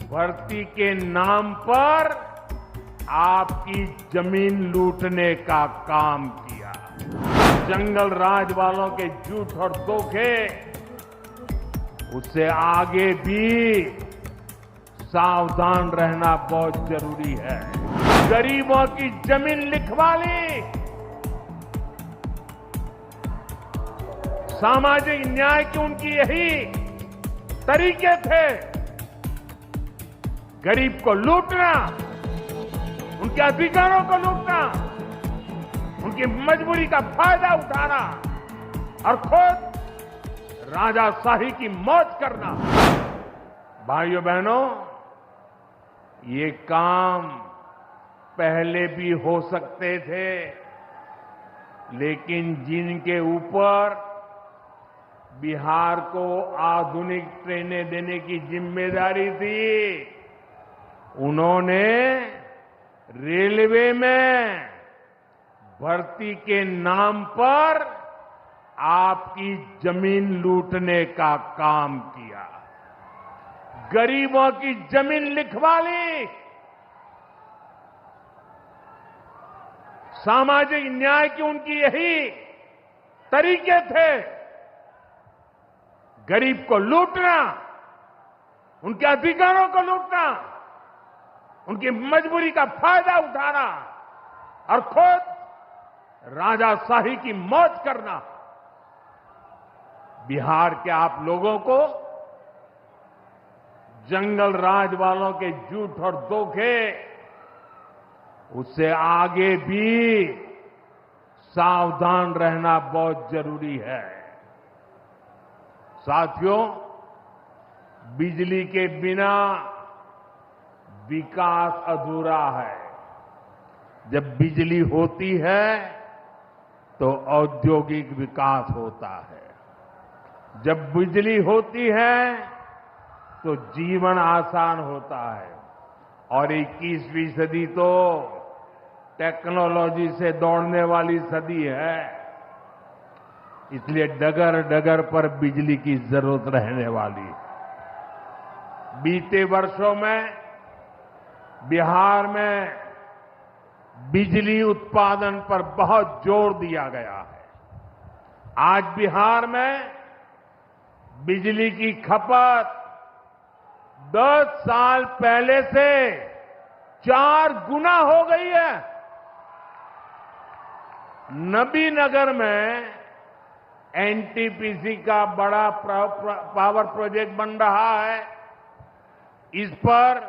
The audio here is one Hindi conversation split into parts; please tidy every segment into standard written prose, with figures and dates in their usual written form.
भर्ती के नाम पर आपकी जमीन लूटने का काम किया। जंगल राज वालों के झूठ और धोखे, उससे आगे भी सावधान रहना बहुत जरूरी है। गरीबों की जमीन लिखवा ली, सामाजिक न्याय की उनकी यही तरीके थे। गरीब को लूटना, उनके अधिकारों को लूटना, उनकी मजबूरी का फायदा उठाना और खुद राजाशाही की मौज करना। भाइयों बहनों, ये काम पहले भी हो सकते थे, लेकिन जिनके ऊपर बिहार को आधुनिक ट्रेनें देने की जिम्मेदारी थी, उन्होंने रेलवे में भर्ती के नाम पर आपकी जमीन लूटने का काम किया। गरीबों की जमीन लिखवा ली, सामाजिक न्याय की उनकी यही तरीके थे। गरीब को लूटना, उनके अधिकारों को लूटना, उनकी मजबूरी का फायदा उठाना और खुद राजाशाही की मौज करना। बिहार के आप लोगों को जंगल राज वालों के झूठ और धोखे, उससे आगे भी सावधान रहना बहुत जरूरी है। साथियों, बिजली के बिना विकास अधूरा है। जब बिजली होती है तो औद्योगिक विकास होता है। जब बिजली होती है तो जीवन आसान होता है। और 21वीं सदी तो टेक्नोलॉजी से दौड़ने वाली सदी है, इसलिए डगर डगर पर बिजली की जरूरत रहने वाली है। बीते वर्षों में बिहार में बिजली उत्पादन पर बहुत जोर दिया गया है। आज बिहार में बिजली की खपत 10 साल पहले से 4 गुना हो गई है। नबीनगर में एनटीपीसी का बड़ा पावर प्रोजेक्ट बन रहा है। इस पर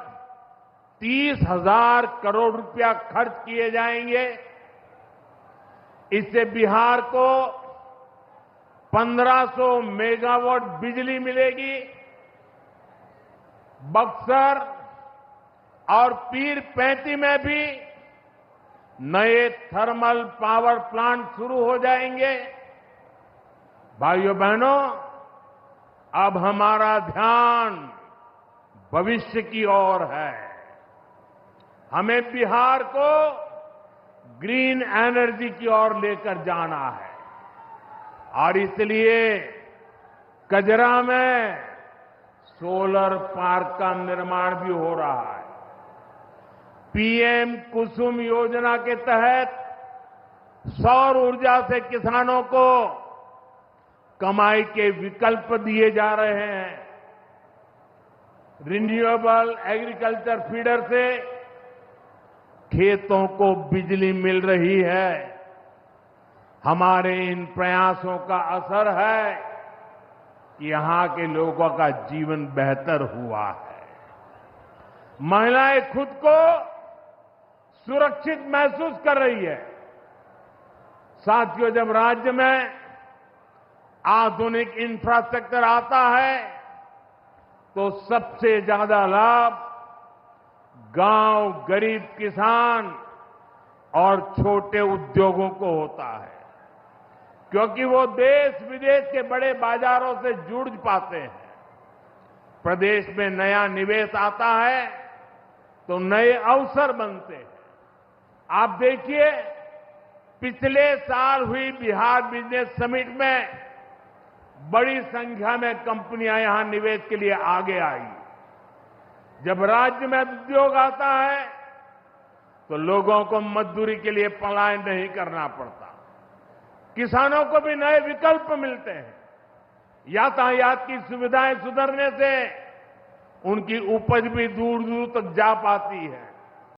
30,000 करोड़ रुपया खर्च किए जाएंगे। इससे बिहार को 1500 मेगावाट बिजली मिलेगी। बक्सर और पीर पैंती में भी नए थर्मल पावर प्लांट शुरू हो जाएंगे। भाइयों बहनों, अब हमारा ध्यान भविष्य की ओर है। हमें बिहार को ग्रीन एनर्जी की ओर लेकर जाना है और इसलिए कजरा में सोलर पार्क का निर्माण भी हो रहा है। पीएम कुसुम योजना के तहत सौर ऊर्जा से किसानों को कमाई के विकल्प दिए जा रहे हैं। रिन्यूएबल एग्रीकल्चर फीडर से खेतों को बिजली मिल रही है। हमारे इन प्रयासों का असर है कि यहां के लोगों का जीवन बेहतर हुआ है। महिलाएं खुद को सुरक्षित महसूस कर रही है। साथियों, जब राज्य में आधुनिक इंफ्रास्ट्रक्चर आता है तो सबसे ज्यादा लाभ गांव, गरीब किसान और छोटे उद्योगों को होता है, क्योंकि वो देश विदेश के बड़े बाजारों से जुड़ पाते हैं। प्रदेश में नया निवेश आता है तो नए अवसर बनते हैं। आप देखिए, पिछले साल हुई बिहार बिजनेस समिट में बड़ी संख्या में कंपनियां यहां निवेश के लिए आगे आई। जब राज्य में उद्योग आता है तो लोगों को मजदूरी के लिए पलायन नहीं करना पड़ता, किसानों को भी नए विकल्प मिलते हैं, यातायात की सुविधाएं सुधरने से उनकी उपज भी दूर दूर तक जा पाती है।